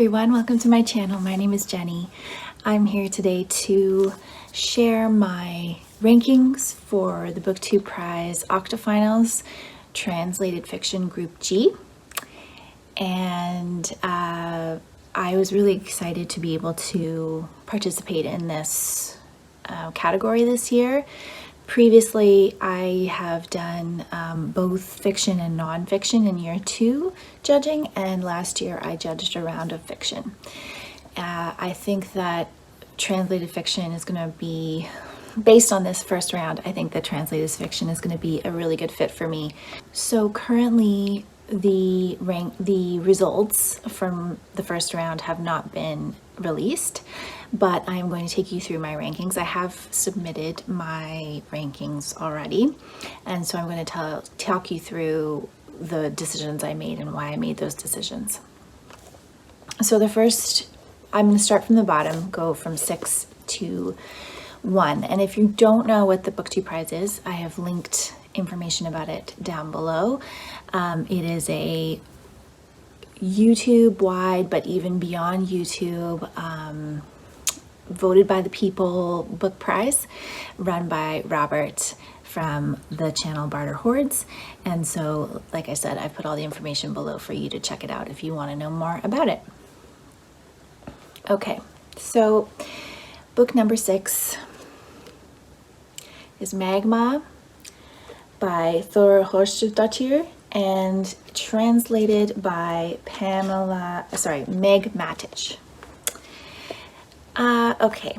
everyone, welcome to my channel. My name is Jenny. I'm here today to share my rankings for the Book 2 Prize Octofinals Translated Fiction Group G. And I was really excited to be able to participate in this category this year. Previously, I have done both fiction and nonfiction in year 2 judging, and last year I judged a round of fiction. I think that translated fiction is going to be, based on this first round, I think that translated fiction is going to be a really good fit for me. So currently, the results from the first round have not been released, but I'm going to take you through my rankings. I have submitted my rankings already, and so I'm going to talk you through the decisions I made and why I made those decisions. So the first, I'm going to start from the bottom, go from 6 to 1. And if you don't know what the Book 2 Prize is, I have linked information about it down below. It is a YouTube-wide, but even beyond YouTube, voted by the people book prize, run by Robert from the channel Barter Hordes. And so, like I said, I've put all the information below for you to check it out if you want to know more about it. Okay, so book number 6 is Magma by Thora Hjörleifsdóttir and translated by Meg Matich. Okay.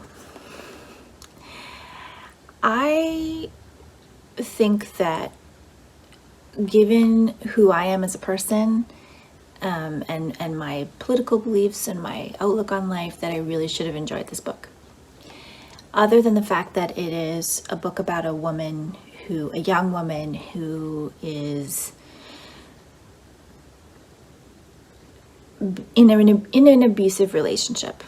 I think that given who I am as a person, and my political beliefs and my outlook on life, that I really should have enjoyed this book. Other than the fact that it is a book about a young woman who is in an abusive relationship.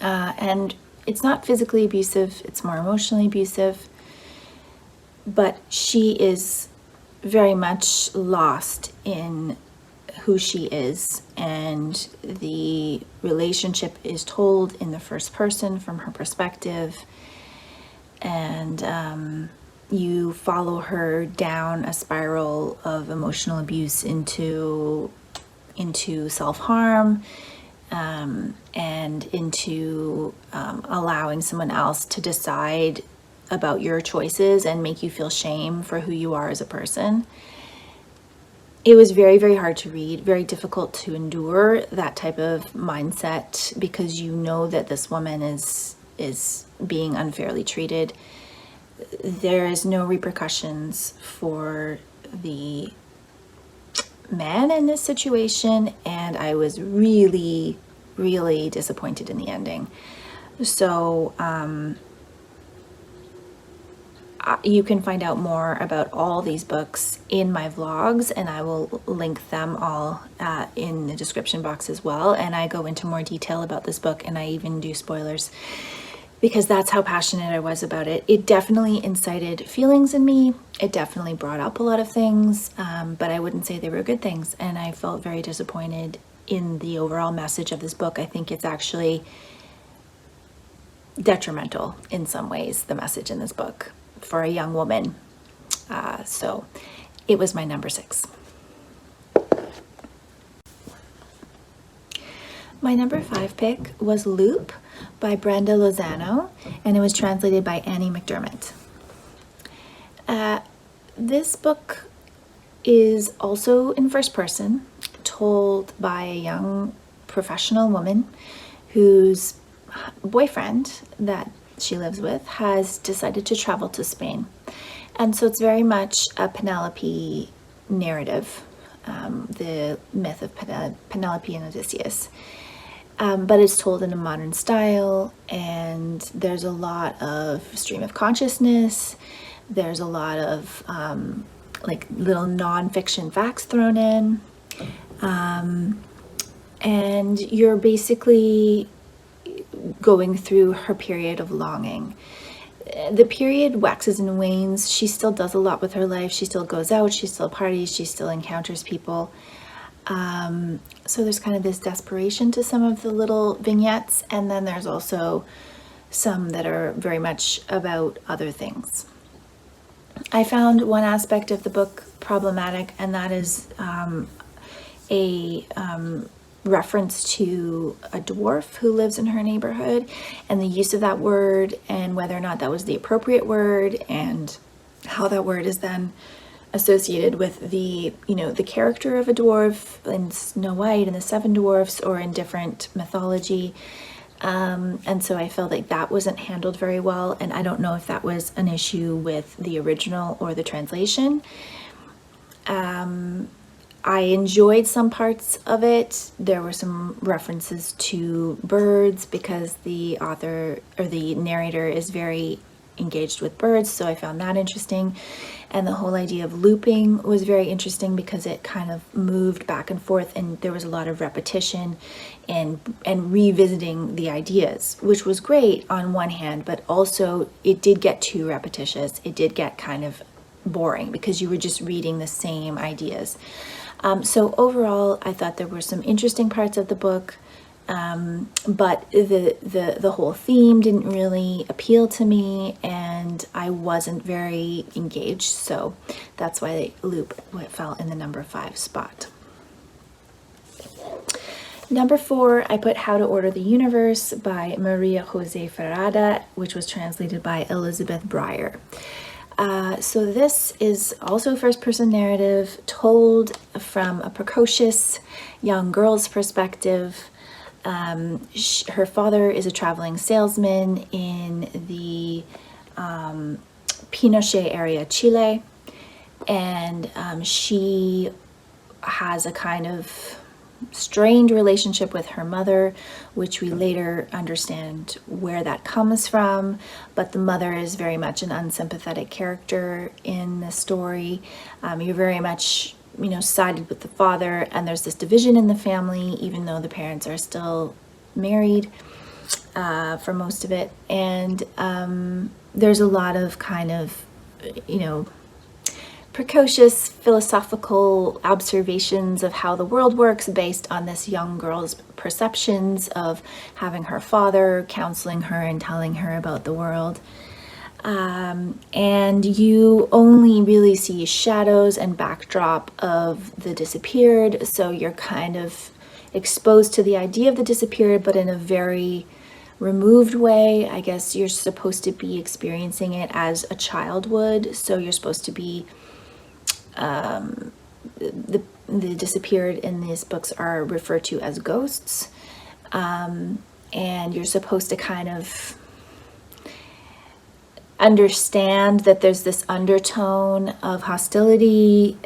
And it's not physically abusive, it's more emotionally abusive, but she is very much lost in who she is, and the relationship is told in the first person from her perspective, and you follow her down a spiral of emotional abuse into self-harm, and into allowing someone else to decide about your choices and make you feel shame for who you are as a person. It was very, very hard to read, very difficult to endure that type of mindset, because you know that this woman is being unfairly treated. There is no repercussions for the man in this situation, and I was really, really disappointed in the ending. So you can find out more about all these books in my vlogs, and I will link them all in the description box as well. And I go into more detail about this book, and I even do spoilers, because that's how passionate I was about it. It definitely incited feelings in me. It definitely brought up a lot of things, but I wouldn't say they were good things. And I felt very disappointed in the overall message of this book. I think it's actually detrimental in some ways, the message in this book, for a young woman. So it was my number 6. My number 5 pick was Loop by Brenda Lozano, and it was translated by McDermott. This book is also in first person, told by a young professional woman whose boyfriend that she lives with has decided to travel to Spain. And so it's very much a Penelope narrative, the myth of Penelope and Odysseus. But it's told in a modern style, and there's a lot of stream of consciousness. There's a lot of like little non-fiction facts thrown in. And you're basically going through her period of longing. The period waxes and wanes. She still does a lot with her life. She still goes out, she still parties, she still encounters people. So there's kind of this desperation to some of the little vignettes, and then there's also some that are very much about other things. I found one aspect of the book problematic, and that is a reference to a dwarf who lives in her neighborhood, and the use of that word, and whether or not that was the appropriate word, and how that word is then associated with the, you know, the character of a dwarf in Snow White and the Seven Dwarfs, or in different mythology. And so I felt like that wasn't handled very well, and I don't know if that was an issue with the original or the translation. I enjoyed some parts of it. There were some references to birds because the author or the narrator is very engaged with birds, so I found that interesting. And the whole idea of looping was very interesting because it kind of moved back and forth, and there was a lot of repetition and revisiting the ideas, which was great on one hand, but also it did get too repetitious. It did get kind of boring because you were just reading the same ideas. So overall, I thought there were some interesting parts of the book, but the whole theme didn't really appeal to me, and I wasn't very engaged. So that's why Loop fell in the number 5 spot. Number 4, I put How to Order the Universe by Maria Jose Ferrada, which was translated by Elizabeth Bryer. So this is also a first-person narrative told from a precocious young girl's perspective. Her father is a traveling salesman in the Pinochet area, Chile, and she has a kind of strained relationship with her mother, which we later understand where that comes from, but the mother is very much an unsympathetic character in the story. You're very much, you know, sided with the father, and there's this division in the family, even though the parents are still married for most of it. And there's a lot of kind of, you know, precocious philosophical observations of how the world works based on this young girl's perceptions of having her father counseling her and telling her about the world. And you only really see shadows and backdrop of the disappeared, so you're kind of exposed to the idea of the disappeared, but in a very removed way. I guess you're supposed to be experiencing it as a child would, so you're supposed to be the disappeared in these books are referred to as ghosts, and you're supposed to kind of understand that there's this undertone of hostility,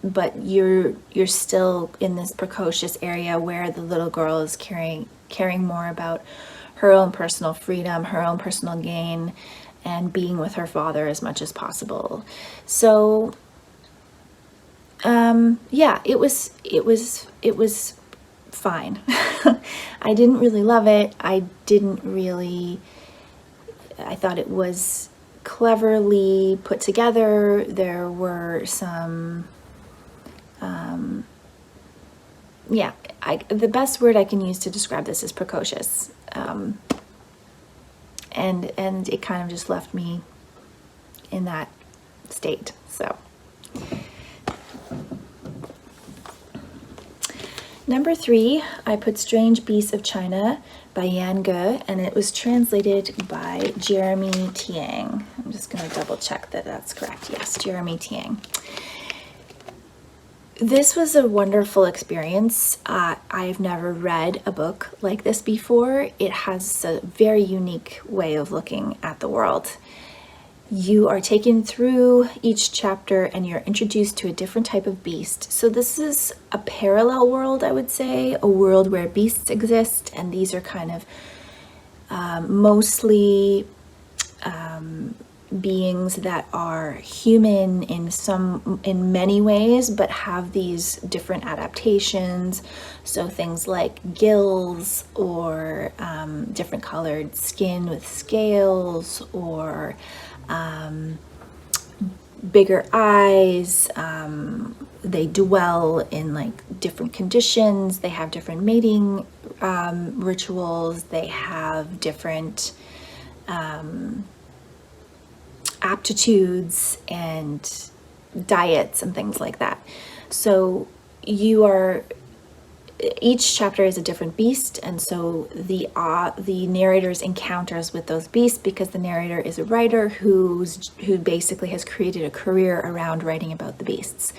but you're still in this precocious area where the little girl is caring more about her own personal freedom, her own personal gain, and being with her father as much as possible. So yeah, it was fine. I didn't really love it. I thought it was cleverly put together. There were some, yeah, the best word I can use to describe this is precocious. And it kind of just left me in that state. So number 3, I put Strange Beasts of China by Yan Ge, and it was translated by Jeremy Tiang. I'm just going to double check that that's correct. Yes, Jeremy Tiang. This was a wonderful experience. I've never read a book like this before. It has a very unique way of looking at the world. You are taken through each chapter and you're introduced to a different type of beast. So this is a parallel world, I would say, a world where beasts exist, and these are kind of mostly beings that are human in many ways, but have these different adaptations. So things like gills, or different colored skin with scales, or bigger eyes. They dwell in like different conditions. They have different mating rituals. They have different aptitudes and diets and things like that. So each chapter is a different beast, and so the narrator's encounters with those beasts, because the narrator is a writer who basically has created a career around writing about the beasts.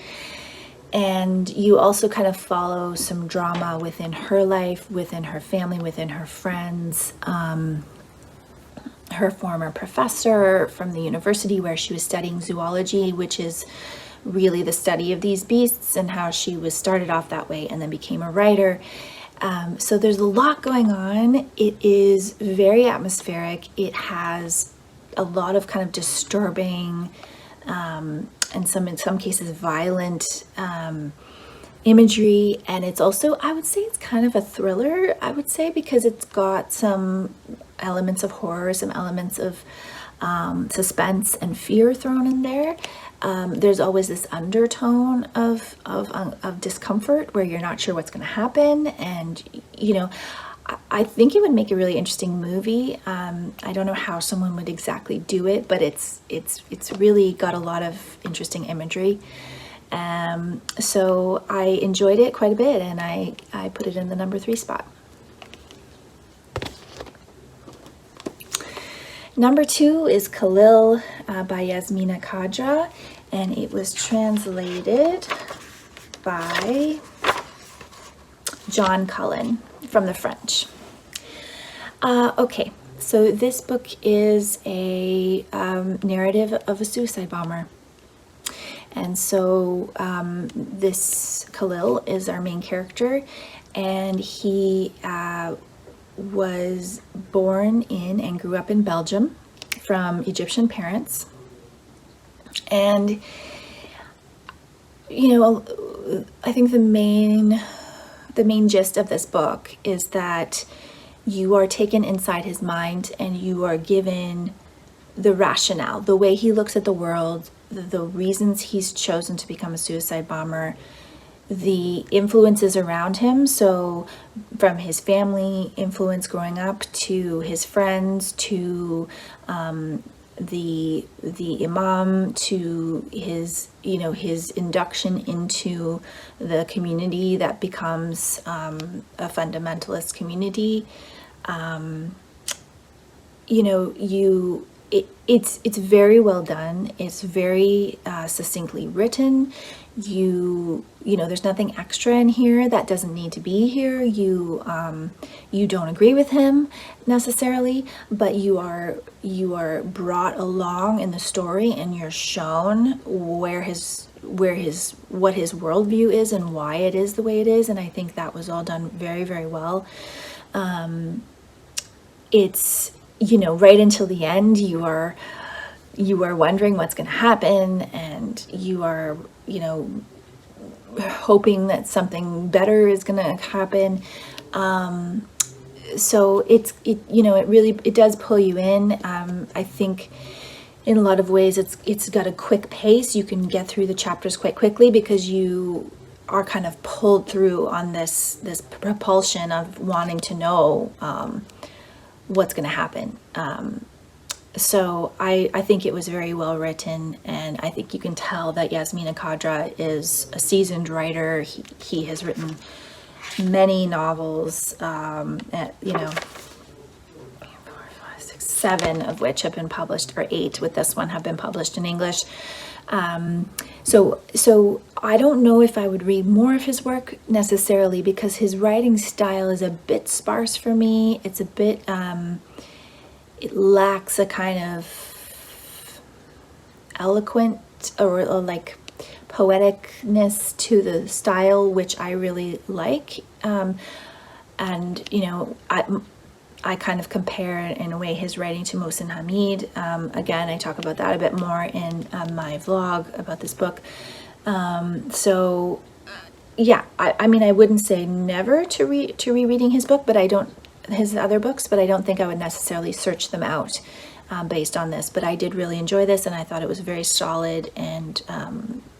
And you also kind of follow some drama within her life, within her family, within her friends. Her former professor from the university where she was studying zoology, which is really the study of these beasts, and how she was started off that way and then became a writer. So there's a lot going on. It is very atmospheric. It has a lot of kind of disturbing and in some cases violent imagery, and it's also, I would say it's kind of a thriller, because it's got some elements of horror, some elements of suspense and fear thrown in there. There's always this undertone of discomfort where you're not sure what's going to happen, and I think it would make a really interesting movie. I don't know how someone would exactly do it, but it's really got a lot of interesting imagery. So I enjoyed it quite a bit, and I put it in the number 3 spot. Number 2 is Khalil by Yasmina Khadra, and it was translated by John Cullen from the French. Okay, so this book is a narrative of a suicide bomber. And so this Khalil is our main character, and he was born in and grew up in Belgium from Egyptian parents. And I think the main gist of this book is that you are taken inside his mind, and you are given the rationale, the way he looks at the world, the reasons he's chosen to become a suicide bomber, the influences around him. So from his family influence growing up, to his friends, to the imam, to his induction into the community that becomes a fundamentalist community. It's very well done. It's very succinctly written. There's nothing extra in here that doesn't need to be here. You don't agree with him necessarily, but you are brought along in the story, and you're shown what his worldview is and why it is the way it is. And I think that was all done very, very well. It's right until the end, you are wondering what's going to happen, and you are hoping that something better is going to happen. So it really does pull you in. I think in a lot of ways it's got a quick pace. You can get through the chapters quite quickly because you are kind of pulled through on this propulsion of wanting to know what's going to happen. So I think it was very well written, and I think you can tell that Yasmina Khadra is a seasoned writer. He has written many novels, 4, 5, 6, 7 of which have been published, or 8 with this one have been published in English. So I don't know if I would read more of his work necessarily, because his writing style is a bit sparse for me. It's a bit, it lacks a kind of eloquent or like poeticness to the style, which I really like. And I kind of compare in a way his writing to Mohsin Hamid. Again, I talk about that a bit more in my vlog about this book. Yeah, I mean, I wouldn't say never to rereading his book, but his other books, but I don't think I would necessarily search them out based on this, but I did really enjoy this, and I thought it was very solid and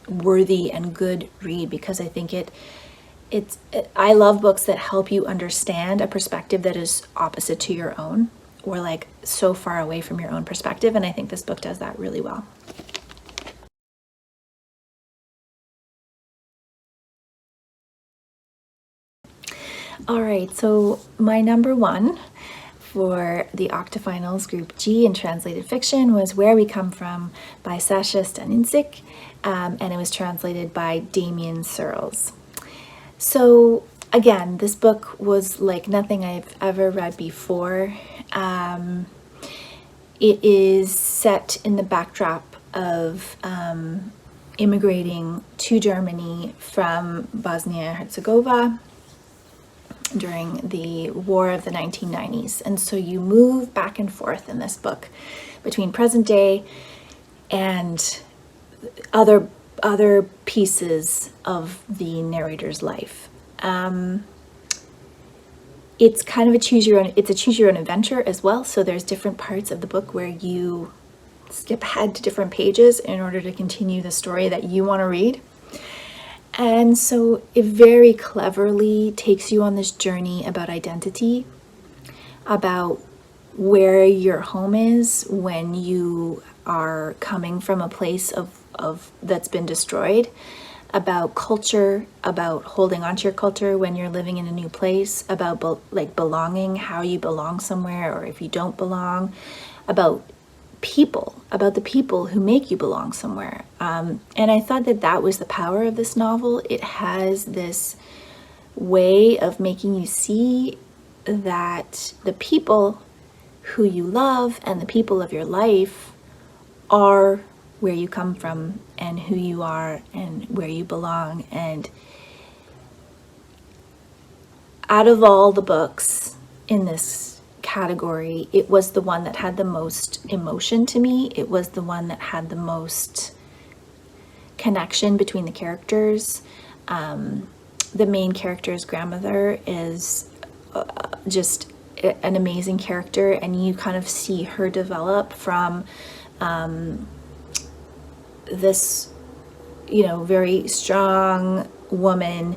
worthy and good read, because I think I love books that help you understand a perspective that is opposite to your own, or like so far away from your own perspective, and I think this book does that really well. All right, so my number one for the Octofinals Group G in translated fiction was Where We Come From by Saša Stanišic, and it was translated by Damion Searls. So again, this book was like nothing I've ever read before. It is set in the backdrop of immigrating to Germany from Bosnia-Herzegovina during the war of the 1990s. And so you move back and forth in this book between present day and other pieces of the narrator's life. It's kind of a choose your own adventure as well. So there's different parts of the book where you skip ahead to different pages in order to continue the story that you want to read. And so it very cleverly takes you on this journey about identity, about where your home is when you are coming from a place of that's been destroyed, about culture, about holding on to your culture when you're living in a new place, about belonging, how you belong somewhere or if you don't belong, about the people who make you belong somewhere. And I thought that was the power of this novel. It has this way of making you see that the people who you love and the people of your life are where you come from and who you are and where you belong. And out of all the books in this category, it was the one that had the most emotion to me. It was the one that had the most connection between the characters. The main character's grandmother is just an amazing character, and you kind of see her develop from this, very strong woman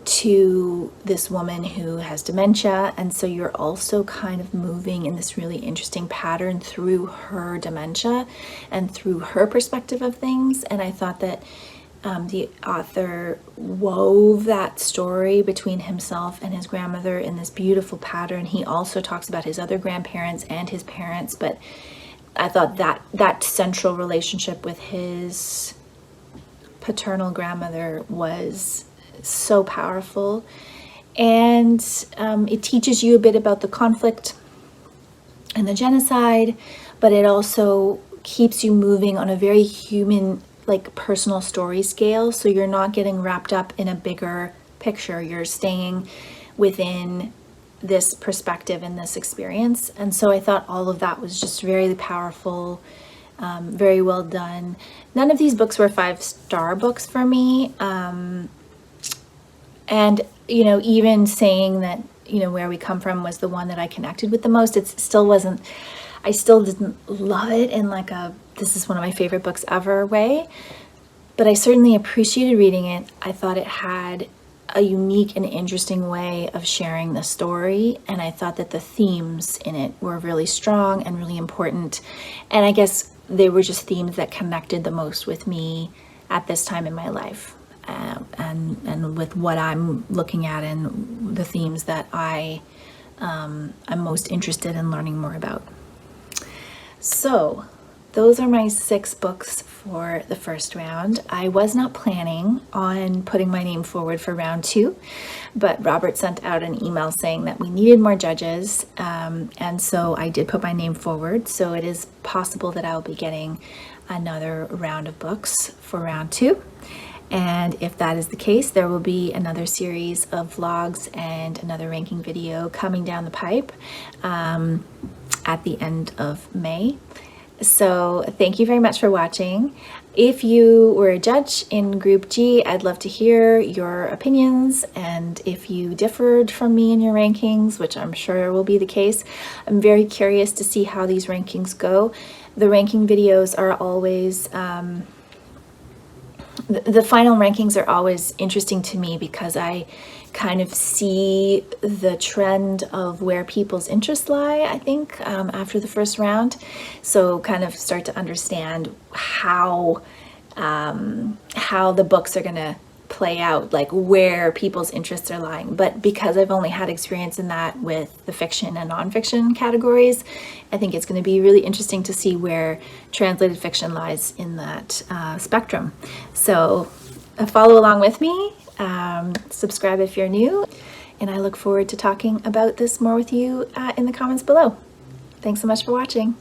to this woman who has dementia. And so you're also kind of moving in this really interesting pattern through her dementia and through her perspective of things. And I thought that the author wove that story between himself and his grandmother in this beautiful pattern. He also talks about his other grandparents and his parents, but I thought that central relationship with his paternal grandmother was so powerful. And it teaches you a bit about the conflict and the genocide, but it also keeps you moving on a very human, personal story scale. So you're not getting wrapped up in a bigger picture. You're staying within this perspective and this experience. And so I thought all of that was just very powerful, very well done. None of these books were 5-star books for me. And, even saying that, Where We Come From was the one that I connected with the most, I still didn't love it in this is one of my favorite books ever way, but I certainly appreciated reading it. I thought it had a unique and interesting way of sharing the story, and I thought that the themes in it were really strong and really important, and I guess they were just themes that connected the most with me at this time in my life. And with what I'm looking at and the themes that I'm most interested in learning more about. So those are my 6 books for the first round. I was not planning on putting my name forward for round 2, but Robert sent out an email saying that we needed more judges, and so I did put my name forward. So it is possible that I'll be getting another round of books for round 2. And if that is the case, there will be another series of vlogs and another ranking video coming down the pipe at the end of May. So thank you very much for watching. If you were a judge in Group G, I'd love to hear your opinions, and if you differed from me in your rankings, which I'm sure will be the case, I'm very curious to see how these rankings go. The ranking videos are always, the final rankings are always interesting to me because I kind of see the trend of where people's interests lie, I think, after the first round. So kind of start to understand how the books are going to play out, like where people's interests are lying. But because I've only had experience in that with the fiction and nonfiction categories, I think it's going to be really interesting to see where translated fiction lies in that spectrum. So follow along with me, subscribe if you're new, and I look forward to talking about this more with you in the comments below. Thanks so much for watching.